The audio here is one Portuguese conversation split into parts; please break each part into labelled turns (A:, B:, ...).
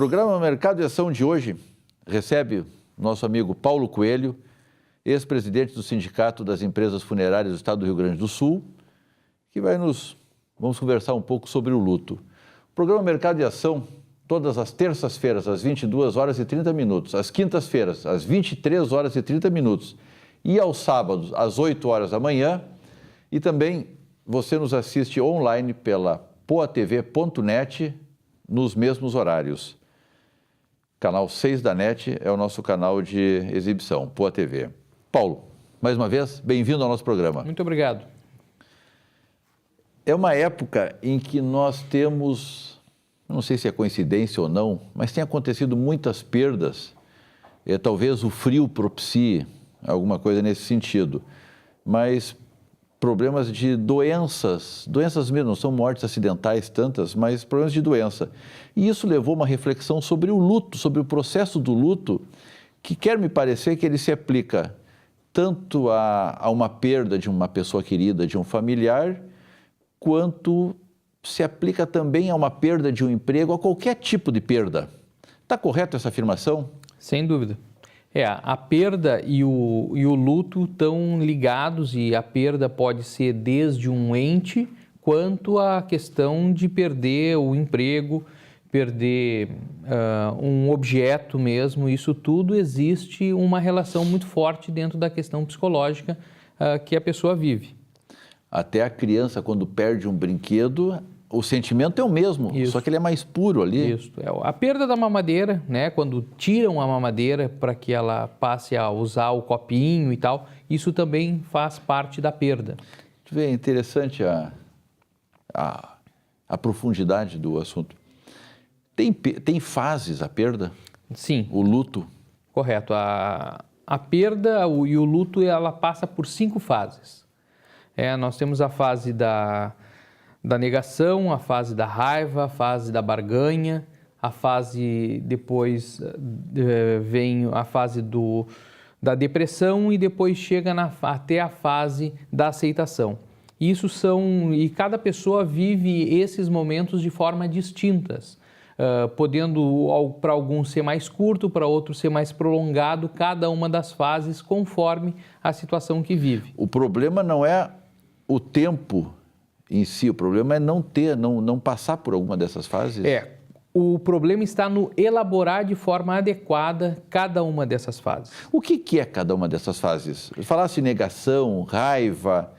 A: programa Mercado e Ação de hoje recebe nosso amigo Paulo Coelho, ex-presidente do Sindicato das Empresas Funerárias do Estado do Rio Grande do Sul, que vamos conversar um pouco sobre o luto. O programa Mercado e Ação, todas as terças-feiras, às 22 horas e 30 minutos, às quintas-feiras, às 23 horas e 30 minutos e aos sábados, às 8 horas da manhã. E também você nos assiste online pela poatv.net nos mesmos horários. Canal 6 da NET é o nosso canal de exibição, Poa TV. Paulo, mais uma vez, bem-vindo ao nosso programa.
B: Muito obrigado.
A: É uma época em que nós temos, não sei se é coincidência ou não, mas tem acontecido muitas perdas. Talvez o frio propicie alguma coisa nesse sentido, mas problemas de doenças mesmo, não são mortes acidentais tantas, mas problemas de doença. E isso levou uma reflexão sobre o luto, sobre o processo do luto, que quer me parecer que ele se aplica tanto a uma perda de uma pessoa querida, de um familiar, quanto se aplica também a uma perda de um emprego, a qualquer tipo de perda. Está correto essa afirmação?
B: Sem dúvida. A perda e o luto estão ligados, e a perda pode ser desde um ente, quanto a questão de perder o emprego, perder um objeto mesmo. Isso tudo existe uma relação muito forte dentro da questão psicológica que a pessoa vive.
A: Até a criança, quando perde um brinquedo, o sentimento é o mesmo,
B: Isso.
A: Só que ele é mais puro ali.
B: Isso. A perda da mamadeira, né? Quando tiram a mamadeira para que ela passe a usar o copinho e tal, isso também faz parte da perda.
A: É interessante a profundidade do assunto. Tem fases a perda?
B: Sim.
A: O luto?
B: Correto. A perda e o luto, ela passa por 5 fases. Nós temos a fase da negação, a fase da raiva, a fase da barganha, a fase depois vem a fase da depressão e depois chega até a fase da aceitação. E cada pessoa vive esses momentos de forma distintas, podendo para alguns ser mais curto, para outros ser mais prolongado, cada uma das fases conforme a situação que vive.
A: O problema não é o tempo em si, o problema é não passar por alguma dessas fases?
B: O problema está no elaborar de forma adequada cada uma dessas fases.
A: O que é cada uma dessas fases? Falasse negação, raiva,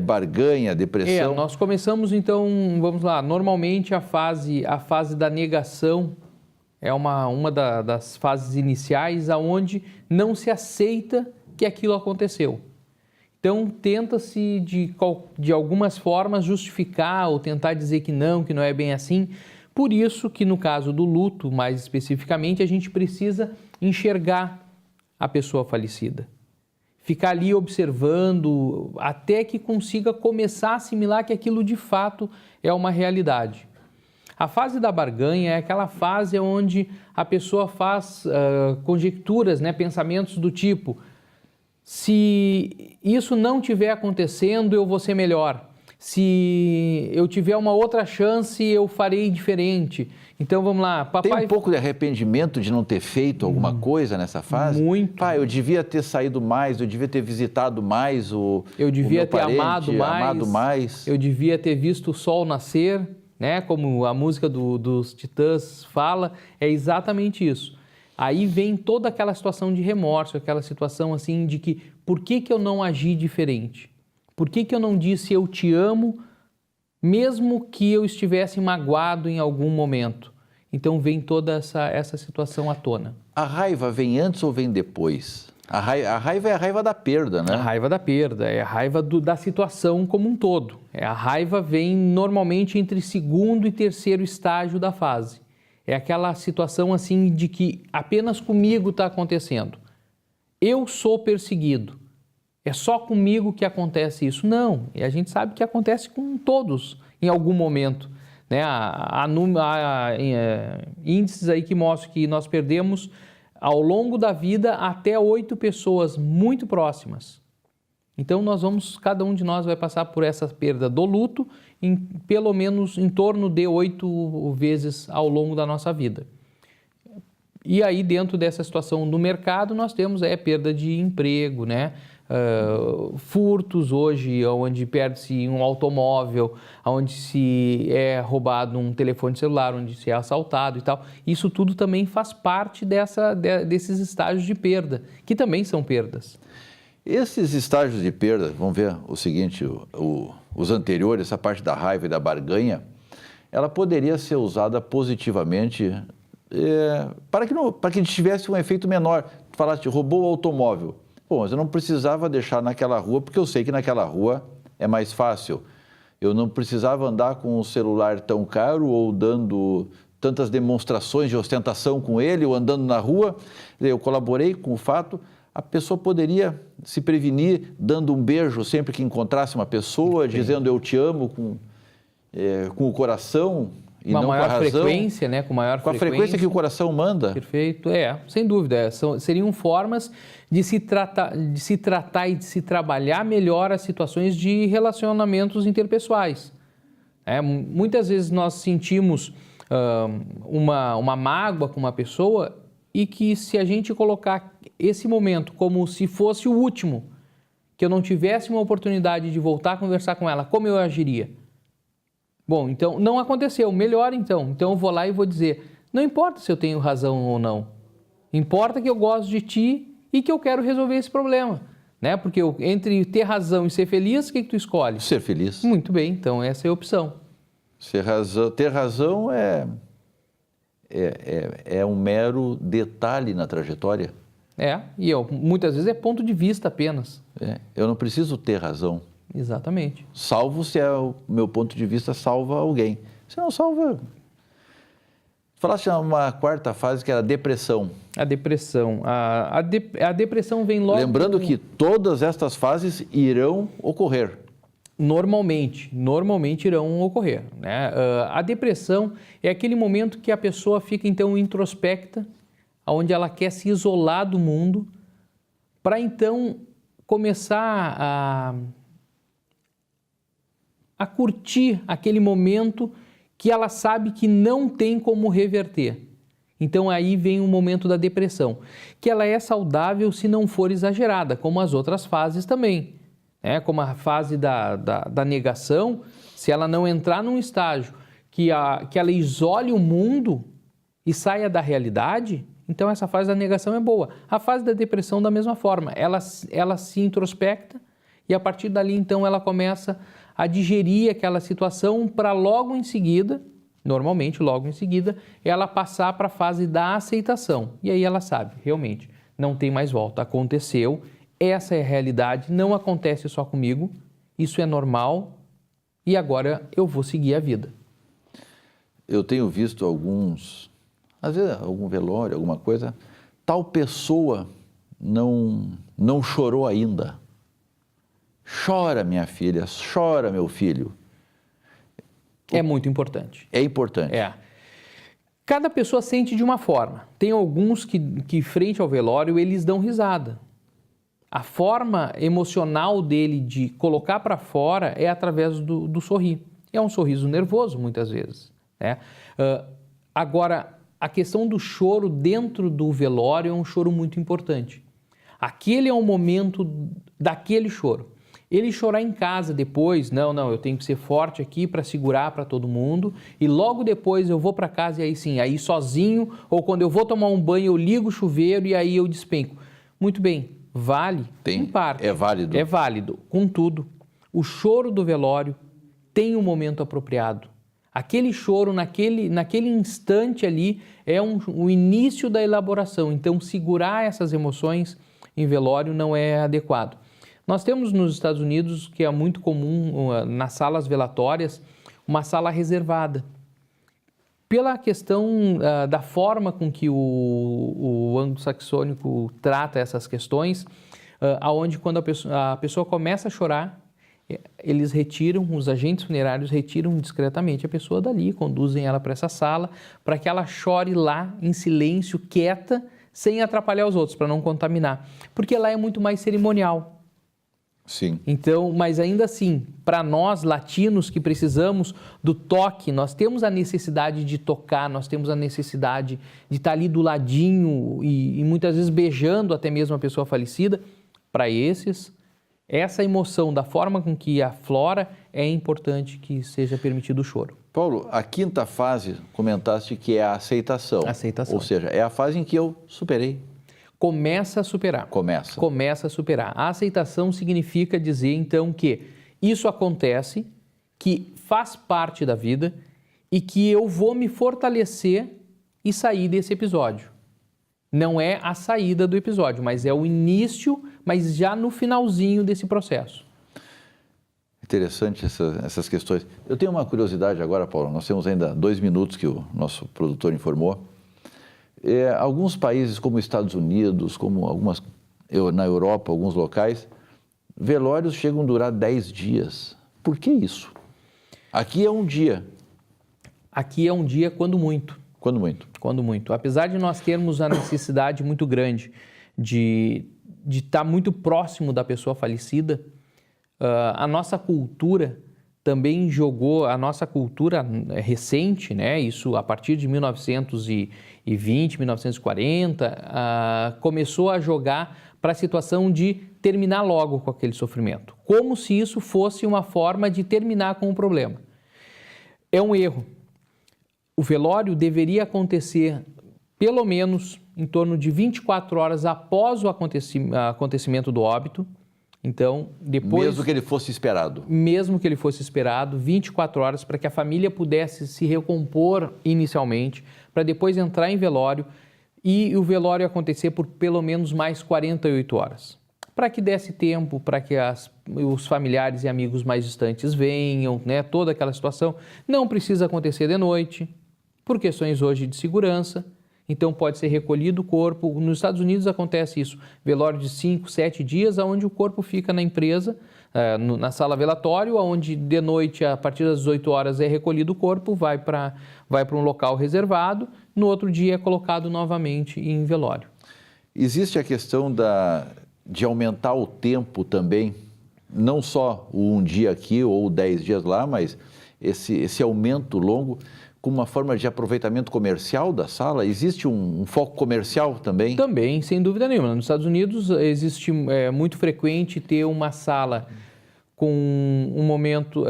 A: barganha, depressão...
B: Nós começamos então, vamos lá, normalmente a fase da negação é uma das fases iniciais onde não se aceita que aquilo aconteceu. Então, tenta-se de algumas formas justificar ou tentar dizer que não é bem assim. Por isso que no caso do luto, mais especificamente, a gente precisa enxergar a pessoa falecida. Ficar ali observando até que consiga começar a assimilar que aquilo de fato é uma realidade. A fase da barganha é aquela fase onde a pessoa faz conjecturas, pensamentos do tipo: se isso não estiver acontecendo, eu vou ser melhor. Se eu tiver uma outra chance, eu farei diferente. Então, vamos lá. Papai...
A: Tem um pouco de arrependimento de não ter feito alguma coisa nessa fase?
B: Muito.
A: Pai, eu devia ter saído mais, eu devia ter visitado mais
B: eu devia
A: meu
B: ter
A: parente,
B: amado mais. Eu devia ter visto o sol nascer, como a música dos Titãs fala, é exatamente isso. Aí vem toda aquela situação de remorso, aquela situação assim de que por que eu não agi diferente? Por que eu não disse eu te amo, mesmo que eu estivesse magoado em algum momento? Então vem toda essa situação à tona.
A: A raiva vem antes ou vem depois? A raiva é a raiva da perda, né?
B: A raiva da perda, é a raiva da situação como um todo. A raiva vem normalmente entre segundo e terceiro estágio da fase. É aquela situação assim de que apenas comigo está acontecendo. Eu sou perseguido. É só comigo que acontece isso. Não, e a gente sabe que acontece com todos em algum momento. Há índices aí que mostram que nós perdemos ao longo da vida até 8 pessoas muito próximas. Então cada um de nós vai passar por essa perda do luto pelo menos em torno de 8 vezes ao longo da nossa vida. E aí, dentro dessa situação no mercado, nós temos perda de emprego, né? Furtos hoje, onde perde-se um automóvel, onde se é roubado um telefone celular, onde se é assaltado e tal. Isso tudo também faz parte desses estágios de perda, que também são perdas.
A: Esses estágios de perda, vamos ver o seguinte, os anteriores, essa parte da raiva e da barganha, ela poderia ser usada positivamente para que tivesse um efeito menor. Tu falaste, roubou o automóvel. Bom, mas eu não precisava deixar naquela rua, porque eu sei que naquela rua é mais fácil. Eu não precisava andar com um celular tão caro ou dando tantas demonstrações de ostentação com ele, ou andando na rua. Eu colaborei com o fato. A pessoa poderia se prevenir dando um beijo sempre que encontrasse uma pessoa, dizendo eu te amo com o coração e não com a razão.
B: Com maior frequência, né? Com a
A: frequência que o coração manda.
B: Perfeito, sem dúvida. Seriam formas de se tratar e de se trabalhar melhor as situações de relacionamentos interpessoais. Muitas vezes nós sentimos uma mágoa com uma pessoa e que se a gente colocar esse momento como se fosse o último, que eu não tivesse uma oportunidade de voltar a conversar com ela, como eu agiria? Bom, então não aconteceu, melhor então. Então eu vou lá e vou dizer, não importa se eu tenho razão ou não, importa que eu gosto de ti e que eu quero resolver esse problema, né? Porque entre ter razão e ser feliz, o que tu escolhe?
A: Ser feliz.
B: Muito bem, então essa é a opção.
A: Ter razão é um mero detalhe na trajetória.
B: E muitas vezes é ponto de vista apenas.
A: Eu não preciso ter razão.
B: Exatamente.
A: Salvo se o meu ponto de vista salva alguém. Se não salva... Falaste uma quarta fase que era a depressão.
B: A depressão. A depressão vem logo...
A: Lembrando que todas estas fases irão ocorrer.
B: Normalmente irão ocorrer, né? A depressão é aquele momento que a pessoa fica então introspecta, onde ela quer se isolar do mundo, para então começar a curtir aquele momento que ela sabe que não tem como reverter. Então aí vem o momento da depressão, que ela é saudável se não for exagerada, como as outras fases também. Como a fase da negação, se ela não entrar num estágio que ela isole o mundo e saia da realidade, então essa fase da negação é boa. A fase da depressão, da mesma forma, ela se introspecta e a partir dali, então, ela começa a digerir aquela situação para logo em seguida, normalmente logo em seguida, ela passar para a fase da aceitação. E aí ela sabe, realmente, não tem mais volta, aconteceu. Essa é a realidade, não acontece só comigo, isso é normal e agora eu vou seguir a vida.
A: Eu tenho visto às vezes algum velório, alguma coisa, tal pessoa não chorou ainda. Chora, minha filha, chora, meu filho.
B: É muito importante.
A: É importante.
B: Cada pessoa sente de uma forma. Tem alguns que frente ao velório, eles dão risada. A forma emocional dele de colocar para fora é através do sorrir. É um sorriso nervoso, muitas vezes. Agora, a questão do choro dentro do velório é um choro muito importante. Aquele é o momento daquele choro. Ele chorar em casa depois, não, eu tenho que ser forte aqui para segurar para todo mundo e logo depois eu vou para casa e aí sim, aí sozinho ou quando eu vou tomar um banho eu ligo o chuveiro e aí eu despenco. Muito bem. Vale, em parte.
A: É válido.
B: É válido. Contudo, o choro do velório tem um momento apropriado. Aquele choro, naquele instante ali, é o início da elaboração. Então, segurar essas emoções em velório não é adequado. Nós temos nos Estados Unidos, que é muito comum, nas salas velatórias, uma sala reservada. Pela questão da forma com que o anglo-saxônico trata essas questões, aonde quando a pessoa começa a chorar, eles retiram, os agentes funerários retiram discretamente a pessoa dali, conduzem ela para essa sala, para que ela chore lá em silêncio, quieta, sem atrapalhar os outros, para não contaminar. Porque lá é muito mais cerimonial.
A: Sim.
B: Então, mas ainda assim, para nós latinos que precisamos do toque, nós temos a necessidade de tocar, nós temos a necessidade de estar ali do ladinho e muitas vezes beijando até mesmo a pessoa falecida. Para esses, essa emoção da forma com que aflora, é importante que seja permitido o choro.
A: Paulo, a quinta fase, comentaste que é a aceitação.
B: Aceitação.
A: Ou seja, é a fase em que eu superei.
B: Começa a superar. Começa a superar. A aceitação significa dizer, então, que isso acontece, que faz parte da vida e que eu vou me fortalecer e sair desse episódio. Não é a saída do episódio, mas é o início, mas já no finalzinho desse processo.
A: Interessante essas questões. Eu tenho uma curiosidade agora, Paulo. Nós temos ainda 2 minutos que o nosso produtor informou. Alguns países como Estados Unidos, como na Europa, alguns locais, velórios chegam a durar 10 dias. Por que isso? Aqui é um dia.
B: Aqui é um dia quando muito.
A: Quando muito.
B: Quando muito. Apesar de nós termos a necessidade muito grande de estar muito próximo da pessoa falecida, a nossa cultura também jogou, a nossa cultura recente, né, isso a partir de 1920, 1940, começou a jogar para a situação de terminar logo com aquele sofrimento, como se isso fosse uma forma de terminar com o problema. É um erro. O velório deveria acontecer pelo menos em torno de 24 horas após o acontecimento do óbito. Então, depois...
A: Mesmo que ele fosse esperado.
B: Mesmo que ele fosse esperado, 24 horas para que a família pudesse se recompor inicialmente, para depois entrar em velório e o velório acontecer por pelo menos mais 48 horas. Para que desse tempo, para que os familiares e amigos mais distantes venham, né, toda aquela situação. Não precisa acontecer de noite, por questões hoje de segurança. Então, pode ser recolhido o corpo. Nos Estados Unidos acontece isso, velório de 5, 7 dias, onde o corpo fica na empresa, na sala velatório, onde de noite, a partir das 18 horas, é recolhido o corpo, vai para um local reservado, no outro dia é colocado novamente em velório.
A: Existe a questão de aumentar o tempo também, não só o 1 dia aqui ou 10 dias lá, mas esse aumento longo, com uma forma de aproveitamento comercial da sala? Existe um foco comercial também?
B: Também, sem dúvida nenhuma. Nos Estados Unidos existe muito frequente ter uma sala com um momento,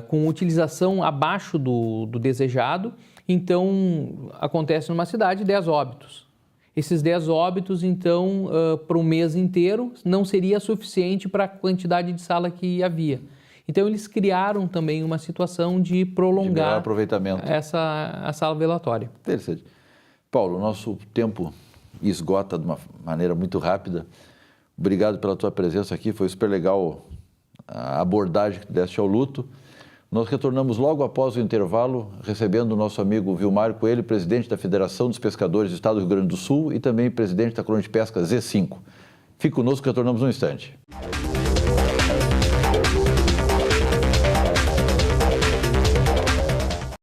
B: com utilização abaixo do desejado. Então, acontece numa cidade 10 óbitos. Esses 10 óbitos, então, para um mês inteiro, não seria suficiente para a quantidade de sala que havia. Então, eles criaram também uma situação de prolongar
A: aproveitamento.
B: a sala velatória.
A: Interessante. Paulo, nosso tempo esgota de uma maneira muito rápida. Obrigado pela tua presença aqui, foi super legal a abordagem que tu deste ao luto. Nós retornamos logo após o intervalo, recebendo o nosso amigo Vilmar Coelho, presidente da Federação dos Pescadores do Estado do Rio Grande do Sul e também presidente da Colônia de Pesca Z5. Fique conosco, retornamos num instante.